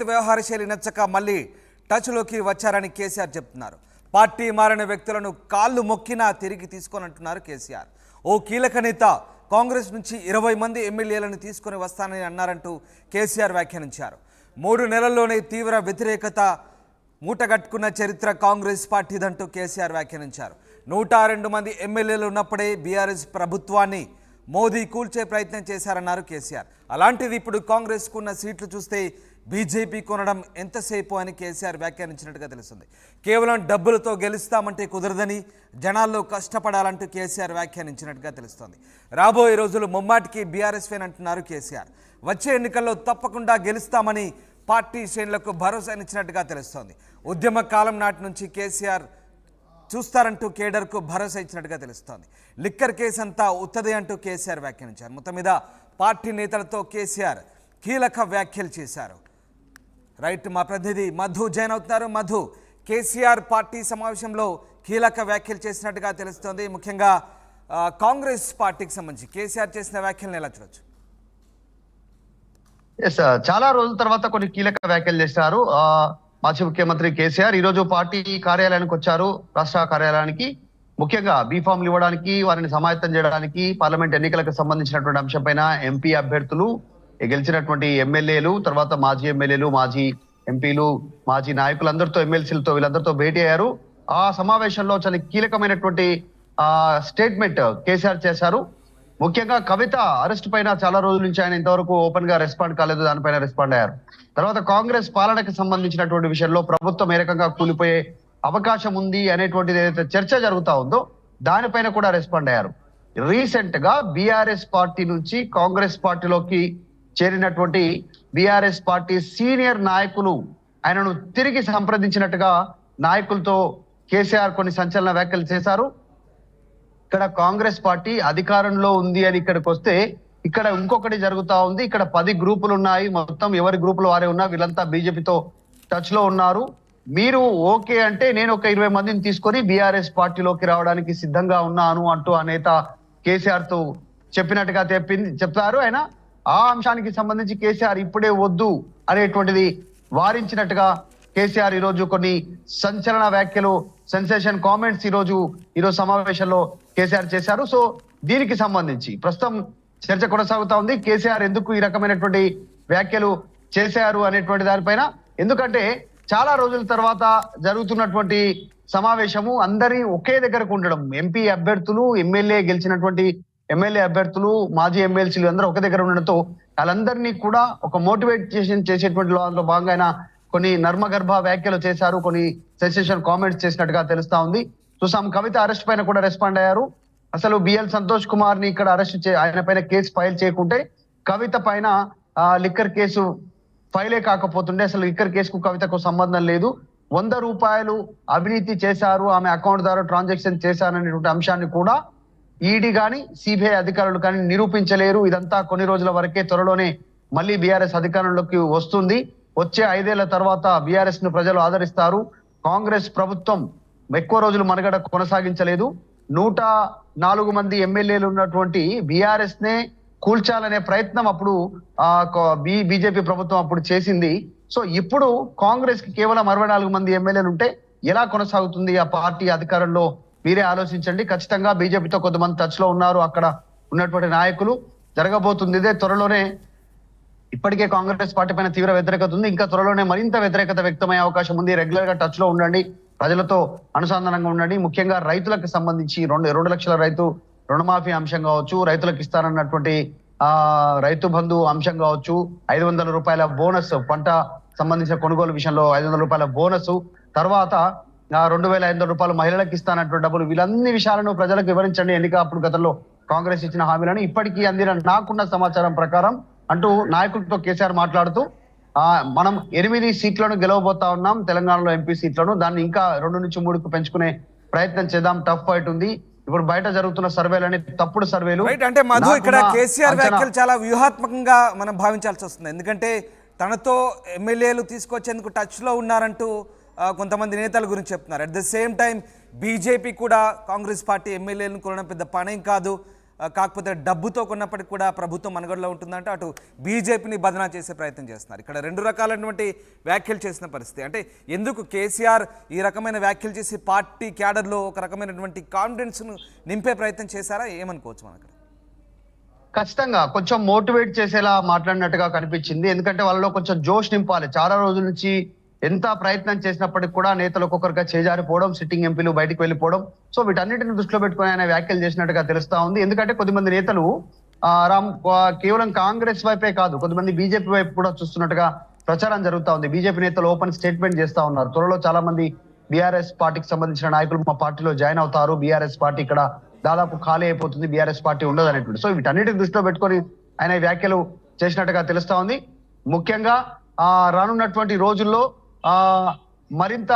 వ్యవహార శైలి నచ్చక మళ్ళీ టచ్లోకి వచ్చారని కేసీఆర్ చెప్తున్నారు. పార్టీ మారిన వ్యక్తులను కాళ్ళు మొక్కినా తిరిగి తీసుకోనంటున్నారు కేసీఆర్. ఓ కీలక నేత కాంగ్రెస్ నుంచి 20 మంది ఎమ్మెల్యేలను తీసుకొని వస్తానని అన్నారంటూ కేసీఆర్ వ్యాఖ్యానించారు. 3 నెలల్లోనే తీవ్ర వ్యతిరేకత మూటగట్టుకున్న చరిత్ర కాంగ్రెస్ పార్టీదంటూ కేసీఆర్ వ్యాఖ్యానించారు. 102 మంది ఎమ్మెల్యేలు ఉన్నప్పుడే బీఆర్ఎస్ ప్రభుత్వాన్ని మోదీ కూల్చే ప్రయత్నం చేశారన్నారు కేసీఆర్. అలాంటిది ఇప్పుడు కాంగ్రెస్కున్న సీట్లు చూస్తే బీజేపీ కొనడం ఎంతసేపు అని కేసీఆర్ వ్యాఖ్యానించినట్టుగా తెలుస్తుంది. కేవలం డబ్బులతో గెలుస్తామంటే కుదరదని, జనాల్లో కష్టపడాలంటూ కేసీఆర్ వ్యాఖ్యానించినట్టుగా తెలుస్తోంది. రాబోయే రోజులు ముమ్మాటికి బీఆర్ఎస్ ఫేన్ అంటున్నారు కేసీఆర్. వచ్చే ఎన్నికల్లో తప్పకుండా గెలుస్తామని పార్టీ శ్రేణులకు భరోసానిచ్చినట్టుగా తెలుస్తోంది. ఉద్యమ కాలం నాటి నుంచి కేసీఆర్ చూస్తారంటూ కేడర్కు భరోసా ఇచ్చినట్టుగా తెలుస్తోంది. లిక్కర్ కేసు అంతా ఉత్తదే అంటూ కేసీఆర్ వ్యాఖ్యానించారు. మొత్తం మీద పార్టీ నేతలతో కేసీఆర్ కీలక వ్యాఖ్యలు చేశారు. రైట్, మా ప్రతినిధి మధు జాయిన్ అవుతున్నారు. మధు, కేసీఆర్ పార్టీ సమావేశంలో కీలక వ్యాఖ్యలు చేసినట్టుగా తెలుస్తోంది. ముఖ్యంగా కాంగ్రెస్ పార్టీకి సంబంధించి కేసీఆర్ చేసిన వ్యాఖ్యలను ఎలా చూడొచ్చు? చాలా రోజుల తర్వాత కొన్ని కీలక వ్యాఖ్యలు చేశారు మాజీ ముఖ్యమంత్రి కేసీఆర్. ఈ రోజు పార్టీ కార్యాలయానికి వచ్చారు, రాష్ట్ర కార్యాలయానికి. ముఖ్యంగా బీఫామ్లు ఇవ్వడానికి, వారిని సమాయత్తం చేయడానికి, పార్లమెంట్ ఎన్నికలకు సంబంధించినటువంటి అంశంపైన ఎంపీ అభ్యర్థులు, గెలిచినటువంటి ఎమ్మెల్యేలు, తర్వాత మాజీ ఎమ్మెల్యేలు, మాజీ ఎంపీలు, మాజీ నాయకులందరితో, ఎమ్మెల్సీలతో, వీళ్ళందరితో భేటీ అయ్యారు. ఆ సమావేశంలో చాలా కీలకమైనటువంటి స్టేట్మెంట్ కేసీఆర్ చేశారు. ముఖ్యంగా కవిత అరెస్ట్ పైన చాలా రోజుల నుంచి ఆయన ఇంతవరకు ఓపెన్ గా రెస్పాండ్ కాలేదు, దానిపైన రెస్పాండ్ అయ్యారు. తర్వాత కాంగ్రెస్ పాలనకు సంబంధించినటువంటి విషయంలో ప్రభుత్వం ఏ రకంగా కూలిపోయే అవకాశం ఉంది అనేటువంటిది ఏదైతే చర్చ జరుగుతా ఉందో దానిపైన కూడా రెస్పాండ్ అయ్యారు. రీసెంట్ గా బీఆర్ఎస్ పార్టీ నుంచి కాంగ్రెస్ పార్టీలోకి చేరినటువంటి బీఆర్ఎస్ పార్టీ సీనియర్ నాయకులు ఆయనను తిరిగి సంప్రదించినట్టుగా నాయకులతో కేసీఆర్ కొన్ని సంచలన వ్యాఖ్యలు చేశారు. ఇక్కడ కాంగ్రెస్ పార్టీ అధికారంలో ఉంది అని ఇక్కడికి వస్తే ఇక్కడ ఇంకొకటి జరుగుతా ఉంది. ఇక్కడ 10 గ్రూపులు ఉన్నాయి, మొత్తం ఎవరి గ్రూపులు వారే ఉన్నా, వీళ్ళంతా బీజేపీతో టచ్ లో ఉన్నారు. మీరు ఓకే అంటే నేను ఒక 20 మందిని తీసుకొని బీఆర్ఎస్ పార్టీలోకి రావడానికి సిద్ధంగా ఉన్నాను అంటూ ఆ నేత కేసీఆర్ తో చెప్పినట్టుగా చెప్తారు. ఆయన ఆ అంశానికి సంబంధించి కేసీఆర్ ఇప్పుడే వద్దు అనేటువంటిది వారించినట్టుగా కేసీఆర్ ఈ రోజు కొన్ని సంచలన వ్యాఖ్యలు, సెన్సేషన్ కామెంట్స్ ఈరోజు సమావేశంలో కేసీఆర్ చేశారు. సో దీనికి సంబంధించి ప్రస్తుతం చర్చ కొనసాగుతా ఉంది. కేసీఆర్ ఎందుకు ఈ రకమైనటువంటి వ్యాఖ్యలు చేశారు అనేటువంటి దానిపైన. ఎందుకంటే చాలా రోజుల తర్వాత జరుగుతున్నటువంటి సమావేశము, అందరి ఒకే దగ్గరకు ఉండడం, ఎంపీ అభ్యర్థులు, ఎమ్మెల్యే గెలిచినటువంటి ఎమ్మెల్యే అభ్యర్థులు, మాజీ ఎమ్మెల్సీలు అందరూ ఒక దగ్గర ఉండడంతో వాళ్ళందరినీ కూడా ఒక మోటివేషన్ చేసేటువంటి దాంట్లో భాగంగా ఆయన కొన్ని నర్మగర్భ వ్యాఖ్యలు చేశారు, కొన్ని సెన్సేషన్ కామెంట్స్ చేసినట్టుగా తెలుస్తా ఉంది. చూసాం, కవిత అరెస్ట్ పైన కూడా రెస్పాండ్ అయ్యారు. అసలు బిఎల్ సంతోష్ కుమార్ ని ఇక్కడ ఆయన పైన కేసు ఫైల్ చేయకుంటే కవిత పైన లిక్కర్ కేసు ఫైలే కాకపోతుండే. అసలు లిక్కర్ కేసుకు కవితకు సంబంధం లేదు. 100 రూపాయలు అవినీతి చేశారు, ఆమె అకౌంట్ ద్వారా ట్రాన్సాక్షన్ చేశారనేటువంటి అంశాన్ని కూడా ఈడీ కానీ సిబిఐ అధికారులు కానీ నిరూపించలేరు. ఇదంతా కొన్ని రోజుల వరకే, త్వరలోనే మళ్ళీ బీఆర్ఎస్ అధికారంలోకి వస్తుంది. వచ్చే 5 ఏళ్ల తర్వాత బీఆర్ఎస్ ను ప్రజలు ఆదరిస్తారు. కాంగ్రెస్ ప్రభుత్వం ఎక్కువ రోజులు మనుగడ కొనసాగించలేదు. 104 మంది ఎమ్మెల్యేలు ఉన్నటువంటి బీఆర్ఎస్ నే కూల్చాలనే ప్రయత్నం అప్పుడు బీజేపీ ప్రభుత్వం అప్పుడు చేసింది. సో ఇప్పుడు కాంగ్రెస్ కి కేవలం 64 మంది ఎమ్మెల్యేలు ఉంటే ఎలా కొనసాగుతుంది ఆ పార్టీ అధికారంలో? మీరే ఆలోచించండి. ఖచ్చితంగా బీజేపీతో కొంతమంది టచ్ లో ఉన్నారు అక్కడ ఉన్నటువంటి నాయకులు. జరగబోతుంది ఇదే. త్వరలోనే ఇప్పటికే కాంగ్రెస్ పార్టీ పైన తీవ్ర వ్యతిరేకత ఉంది, ఇంకా త్వరలోనే మరింత వ్యతిరేకత వ్యక్తమయ్యే అవకాశం ఉంది. రెగ్యులర్ గా టచ్ లో ఉండండి, ప్రజలతో అనుసంధానంగా ఉండండి. ముఖ్యంగా రైతులకు సంబంధించి 2 లక్షల రైతు రుణమాఫీ అంశం కావచ్చు, రైతులకు ఇస్తానన్నటువంటి రైతు బంధు అంశం కావచ్చు, 500 రూపాయల బోనస్, పంట సంబంధించిన కొనుగోలు విషయంలో 500 రూపాయల బోనస్, తర్వాత 2500 రూపాయలు మహిళలకు ఇస్తానటువంటి డబ్బులు, వీళ్ళన్ని విషయాలను ప్రజలకు వివరించండి. ఎన్నిక అప్పుడు గతంలో కాంగ్రెస్ ఇచ్చిన హామీలను ఇప్పటికీ అందిన నాకున్న సమాచారం ప్రకారం అంటూ నాయకులతో కేసీఆర్ మాట్లాడుతూ మనం 8 సీట్లను గెలవబోతా ఉన్నాం తెలంగాణలో, ఎంపీ సీట్లను. దాన్ని ఇంకా 2 నుంచి 3కు పెంచుకునే ప్రయత్నం చేద్దాం. టఫ్ ఫైట్ ఉంది. ఇప్పుడు బయట జరుగుతున్న సర్వేలని తప్పుడు సర్వేలు. అంటే మధు, ఇక్కడ కేసీఆర్ వ్యాఖ్యలు చాలా వ్యూహాత్మకంగా మనం భావించాల్సి వస్తుంది. ఎందుకంటే తనతో ఎమ్మెల్యేలు తీసుకొచ్చేందుకు టచ్ లో ఉన్నారంటూ కొంతమంది నేతల గురించి చెప్తున్నారు. At the same time BJP కూడా కాంగ్రెస్ పార్టీ ఎమ్మెల్యేలను కొనడం పెద్ద పనేం కాదు, కాకపోతే డబ్బుతో కొన్నప్పటికీ కూడా ప్రభుత్వం మనుగడలో ఉంటుందంటే అటు బీజేపీని బదనా చేసే ప్రయత్నం చేస్తున్నారు. ఇక్కడ రెండు రకాలైనటువంటి వ్యాఖ్యలు చేసిన పరిస్థితి. అంటే ఎందుకు కేసీఆర్ ఈ రకమైన వ్యాఖ్యలు చేసి పార్టీ క్యాడర్లో ఒక రకమైనటువంటి కాన్ఫిడెన్స్ను నింపే ప్రయత్నం చేశారా, ఏమనుకోవచ్చు మనకు? ఖచ్చితంగా కొంచెం మోటివేట్ చేసేలా మాట్లాడినట్టుగా కనిపించింది. ఎందుకంటే వాళ్ళలో కొంచెం జోష్ నింపాలి. చాలా రోజుల నుంచి ఎంత ప్రయత్నం చేసినప్పటికీ కూడా నేతలు ఒక్కొక్కరిగా చేజారిపోవడం, సిట్టింగ్ ఎంపీలు బయటికి వెళ్ళిపోవడం, సో వీటన్నిటిని దృష్టిలో పెట్టుకుని ఆయన వ్యాఖ్యలు చేసినట్టుగా తెలుస్తా ఉంది. ఎందుకంటే కొద్దిమంది నేతలు కేవలం కాంగ్రెస్ వైపే కాదు, కొంతమంది బీజేపీ వైపు కూడా చూస్తున్నట్టుగా ప్రచారం జరుగుతా ఉంది. బీజేపీ నేతలు ఓపెన్ స్టేట్మెంట్ చేస్తా ఉన్నారు. త్వరలో చాలా మంది బీఆర్ఎస్ పార్టీకి సంబంధించిన నాయకులు మా పార్టీలో జాయిన్ అవుతారు, బీఆర్ఎస్ పార్టీ ఇక్కడ దాదాపు ఖాళీ అయిపోతుంది, బీఆర్ఎస్ పార్టీ ఉండదు అనేటువంటి. సో వీటన్నిటిని దృష్టిలో పెట్టుకొని ఆయన వ్యాఖ్యలు చేసినట్టుగా తెలుస్తా ఉంది. ముఖ్యంగా రానున్నటువంటి రోజుల్లో మరింత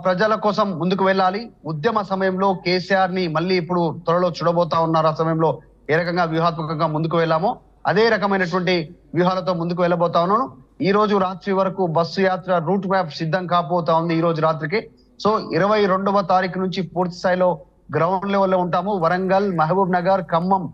ప్రజల కోసం ముందుకు వెళ్ళాలి. ఉద్యమ సమయంలో కేసీఆర్ ని మళ్ళీ ఇప్పుడు త్వరలో చూడబోతా ఉన్నారు. ఆ సమయంలో ఏ రకంగా వ్యూహాత్మకంగా ముందుకు వెళ్ళామో అదే రకమైనటువంటి వ్యూహాలతో ముందుకు వెళ్ళబోతా ఉన్నాను. ఈ రోజు రాత్రి వరకు బస్సు యాత్ర రూట్ మ్యాప్ సిద్ధం కాబోతా ఉంది ఈ రోజు రాత్రికి. సో 22వ తారీఖు నుంచి పూర్తి స్థాయిలో గ్రౌండ్ లెవెల్లో ఉంటాము. వరంగల్, మహబూబ్ నగర్, ఖమ్మం,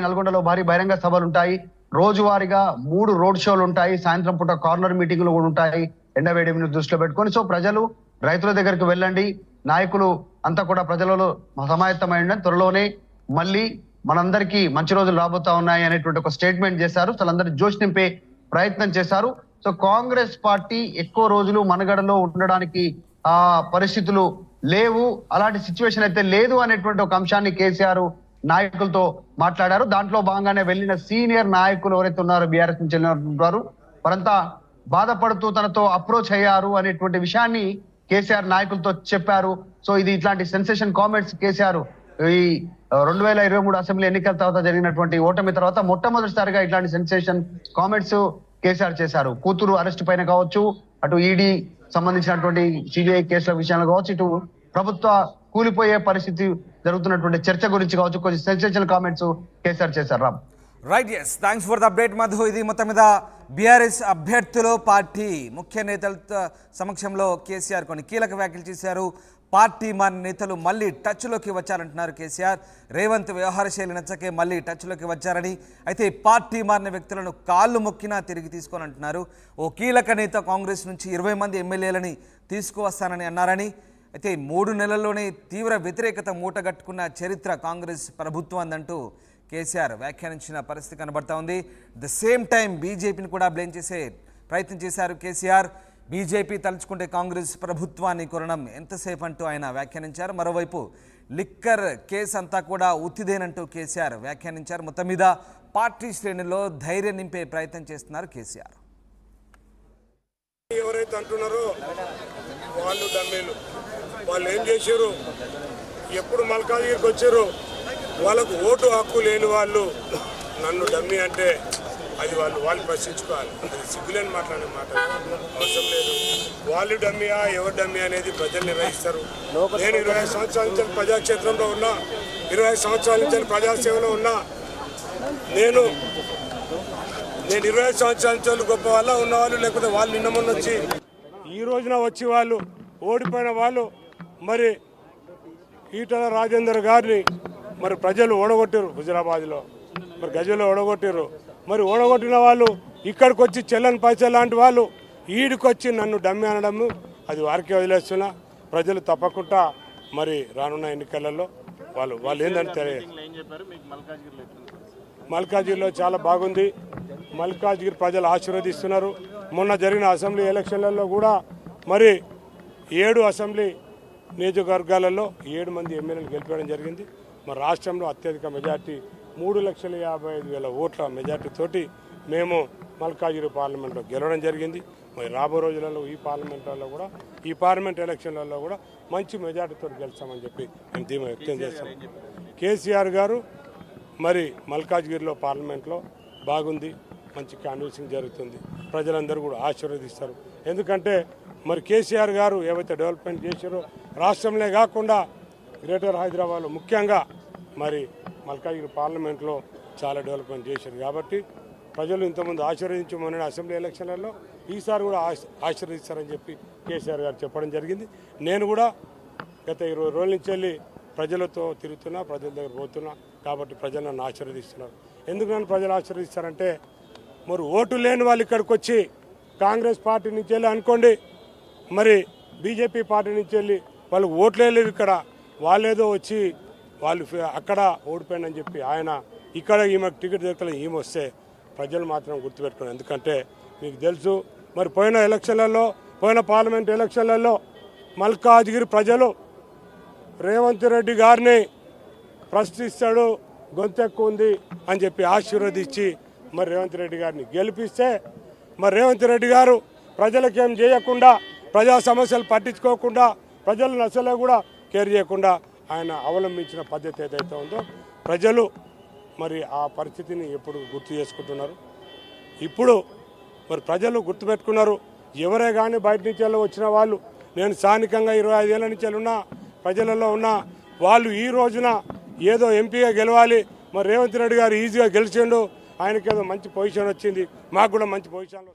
నల్గొండలో భారీ బహిరంగ సభలు ఉంటాయి. రోజువారీగా 3 రోడ్ షోలు ఉంటాయి. సాయంత్రం పూట కార్నర్ మీటింగ్లు కూడా ఉంటాయి ఎండవేడిని దృష్టిలో పెట్టుకొని. సో ప్రజలు, రైతుల దగ్గరికి వెళ్ళండి, నాయకులు అంతా కూడా ప్రజలలో సమాయత్తమైన త్వరలోనే మళ్ళీ మనందరికీ మంచి రోజులు రాబోతా ఉన్నాయి అనేటువంటి ఒక స్టేట్మెంట్ చేశారు. వాళ్ళందరూ జోష్ నింపే ప్రయత్నం చేశారు. సో కాంగ్రెస్ పార్టీ ఎక్కువ రోజులు మనుగడలో ఉండడానికి పరిస్థితులు లేవు, అలాంటి సిచ్యువేషన్ అయితే లేదు అనేటువంటి ఒక అంశాన్ని కేసీఆర్ నాయకులతో మాట్లాడారు. దాంట్లో భాగంగానే వెళ్ళిన సీనియర్ నాయకులు ఎవరైతే ఉన్నారో బీఆర్ఎస్ నుంచి వెళ్ళినారు వారంతా బాధపడుతూ తనతో అప్రోచ్ అయ్యారు అనేటువంటి విషయాన్ని కేసీఆర్ నాయకులతో చెప్పారు. సో ఇది ఇట్లాంటి సెన్సేషన్ కామెంట్స్ కేసీఆర్ ఈ 2023 అసెంబ్లీ ఎన్నికల తర్వాత జరిగినటువంటి ఓటమి తర్వాత మొట్టమొదటిసారిగా ఇట్లాంటి సెన్సేషన్ కామెంట్స్ కేసీఆర్ చేశారు. కూతురు అరెస్ట్ పైన కావచ్చు, అటు ఈడీ సంబంధించినటువంటి సిబిఐ కేసుల విషయంలో కావచ్చు, ఇటు ప్రభుత్వ కూలిపోయే పరిస్థితి జరుగుతున్నటువంటి చర్చ గురించి కావచ్చు, కొన్ని సెన్సేషనల్ కామెంట్స్ కేసీఆర్ చేశారు. Ram right, yes, thanks for the update Madhu. ఇది మొత్తం మీద బీఆర్ఎస్ అభ్యర్థులు పార్టీ ముఖ్య నేతల సమక్షంలో కేసీఆర్ కొన్ని కీలక వ్యాఖ్యలు చేశారు. పార్టీ మారిన నేతలు మళ్ళీ టచ్లోకి వచ్చారంటున్నారు కేసీఆర్. రేవంత్ వ్యవహార శైలి నచ్చకే మళ్ళీ టచ్లోకి వచ్చారని, అయితే పార్టీ మారిన వ్యక్తులను కాళ్ళు మొక్కినా తిరిగి తీసుకోనంటున్నారు. ఓ కీలక నేత కాంగ్రెస్ నుంచి 20 మంది ఎమ్మెల్యేలని తీసుకువస్తానని అన్నారని, అయితే 3 నెలల్లోనే తీవ్ర వ్యతిరేకత మూటగట్టుకున్న చరిత్ర కాంగ్రెస్ ప్రభుత్వాన్నంటూ కేసీఆర్ వ్యాఖ్యానించిన పరిస్థితి కనబడతా ఉంది. ద సేమ్ టైం బీజేపీని కూడా బ్లేమ్ చేసే ప్రయత్నం చేశారు కేసీఆర్. బీజేపీ తలుచుకుంటే కాంగ్రెస్ ప్రభుత్వాన్ని కొనడం ఎంతసేపు అంటూ ఆయన వ్యాఖ్యానించారు. మరోవైపు లిక్కర్ కేసు అంతా కూడా ఉత్తిదేనంటూ కేసీఆర్ వ్యాఖ్యానించారు. మొత్తం మీద పార్టీ శ్రేణుల్లో ధైర్యం నింపే ప్రయత్నం చేస్తున్నారు కేసీఆర్. ఎవరైతే అంటున్నారో వాళ్ళు డమ్మీలు, వాళ్ళు ఏం చేశారు, ఎప్పుడు మల్కాజ్గిరికి వచ్చారు, వాళ్ళకు ఓటు హక్కు లేని వాళ్ళు నన్ను డమ్మీ అంటే అది వాళ్ళు ప్రశ్నించుకోవాలి. అది సిగ్గులేని మాట్లాడే మాట అవసరం లేదు. వాళ్ళు డమ్మీయా ఎవరు డమ్మీ అనేది ప్రజలు నిర్వహిస్తారు. నేను 25 సంవత్సరాల నుంచి ప్రజాక్షేత్రంలో ఉన్నా, 25 సంవత్సరాల నుంచి ప్రజాసేవలో ఉన్నా. నేను 25 సంవత్సరాల నుంచి గొప్ప వాళ్ళ ఉన్నవాళ్ళు, లేకపోతే వాళ్ళు నిన్న మొన్న వచ్చి ఈ రోజున వచ్చి వాళ్ళు ఓడిపోయిన వాళ్ళు మరి ఈటల రాజేందర్ గారిని మరి ప్రజలు ఓడగొట్టారు. హుజరాబాద్లో మరి గజలో ఓడగొట్టారు. మరి ఓడగొట్టిన వాళ్ళు ఇక్కడికి వచ్చి చెల్లని పైసలు లాంటి వాళ్ళు ఈడికొచ్చి నన్ను డమ్మి అనడము అది వారికే వదిలేస్తున్నా. ప్రజలు తప్పకుండా మరి రానున్న ఎన్నికలలో వాళ్ళు ఏంటంటే మల్కాజ్గిరిలో చాలా బాగుంది. మల్కాజ్గిరి ప్రజలు ఆశీర్వదిస్తున్నారు. మొన్న జరిగిన అసెంబ్లీ ఎలక్షన్లలో కూడా మరి 7 అసెంబ్లీ నియోజకవర్గాలలో 7 మంది ఎమ్మెల్యేలు గెలిపేయడం జరిగింది. మరి రాష్ట్రంలో అత్యధిక మెజార్టీ 3,55,000 ఓట్ల మెజార్టీ తోటి మేము మల్కాజ్గిరి పార్లమెంట్లో గెలవడం జరిగింది. మరి రాబో రోజులలో ఈ పార్లమెంట్ ఎలక్షన్లలో కూడా మంచి మెజార్టీతో గెలుస్తామని చెప్పి మేము ధీమా వ్యక్తం చేస్తాం. కేసీఆర్ గారు మరి మల్కాజ్గిరిలో పార్లమెంట్లో బాగుంది, మంచి కాన్వర్సింగ్ జరుగుతుంది. ప్రజలందరూ కూడా ఆశీర్వదిస్తారు. ఎందుకంటే మరి కేసీఆర్ గారు ఏవైతే డెవలప్మెంట్ చేశారో రాష్ట్రంలో కాకుండా గ్రేటర్ హైదరాబాద్లో ముఖ్యంగా మరి మల్కాజ్గిరి పార్లమెంట్లో చాలా డెవలప్మెంట్ చేశారు. కాబట్టి ప్రజలు ఇంతకుముందు ఆశీర్వదించి మొన్న అసెంబ్లీ ఎలక్షన్లలో ఈసారి కూడా ఆశీర్వదిస్తారని చెప్పి కేసీఆర్ గారు చెప్పడం జరిగింది. నేను కూడా గత 20 రోజుల నుంచి వెళ్ళి ప్రజలతో తిరుగుతున్నా, ప్రజల దగ్గర పోతున్నా కాబట్టి ప్రజలు నన్ను ఆశీర్వదిస్తున్నారు. ఎందుకు నన్ను ప్రజలు ఆశీర్వదిస్తారంటే, మరి ఓటు లేని వాళ్ళు ఇక్కడికి వచ్చి కాంగ్రెస్ పార్టీ నుంచి వెళ్ళి అనుకోండి, మరి బీజేపీ పార్టీ నుంచి వెళ్ళి వాళ్ళకి ఓట్లే లేవు, ఇక్కడ వాళ్ళేదో వచ్చి వాళ్ళు అక్కడ ఓడిపోయిందని చెప్పి ఆయన ఇక్కడ ఈమెకు టికెట్ దొరకలేదు, ఈమె వస్తే ప్రజలు మాత్రం గుర్తుపెట్టుకున్నారు. ఎందుకంటే మీకు తెలుసు, మరి పోయిన పార్లమెంట్ ఎలక్షన్లలో మల్కాజ్గిరి ప్రజలు రేవంత్ రెడ్డి గారిని ప్రశ్నిస్తాడు, గొంతెక్కువ ఉంది అని చెప్పి ఆశీర్వదించి మరి రేవంత్ రెడ్డి గారిని గెలిపిస్తే, మరి రేవంత్ రెడ్డి గారు ప్రజలకేం చేయకుండా, ప్రజా సమస్యలు పట్టించుకోకుండా, ప్రజలను అసలే కూడా కేర్ చేయకుండా ఆయన అవలంబించిన పద్ధతి ఏదైతే ఉందో ప్రజలు మరి ఆ పరిస్థితిని ఎప్పుడు గుర్తు చేసుకుంటున్నారు. ఇప్పుడు మరి ప్రజలు గుర్తుపెట్టుకున్నారు. ఎవరే కానీ బయట నుంచి వచ్చిన వాళ్ళు, నేను స్థానికంగా 25 ఏళ్ళ నుంచి ఉన్నా, ప్రజలలో ఉన్న వాళ్ళు ఈ రోజున ఏదో ఎంపీగా గెలవాలి, మరి రేవంత్ రెడ్డి గారు ఈజీగా గెలిచిండు, ఆయనకి ఏదో మంచి పొజిషన్ వచ్చింది, మాకు కూడా మంచి పొజిషన్లో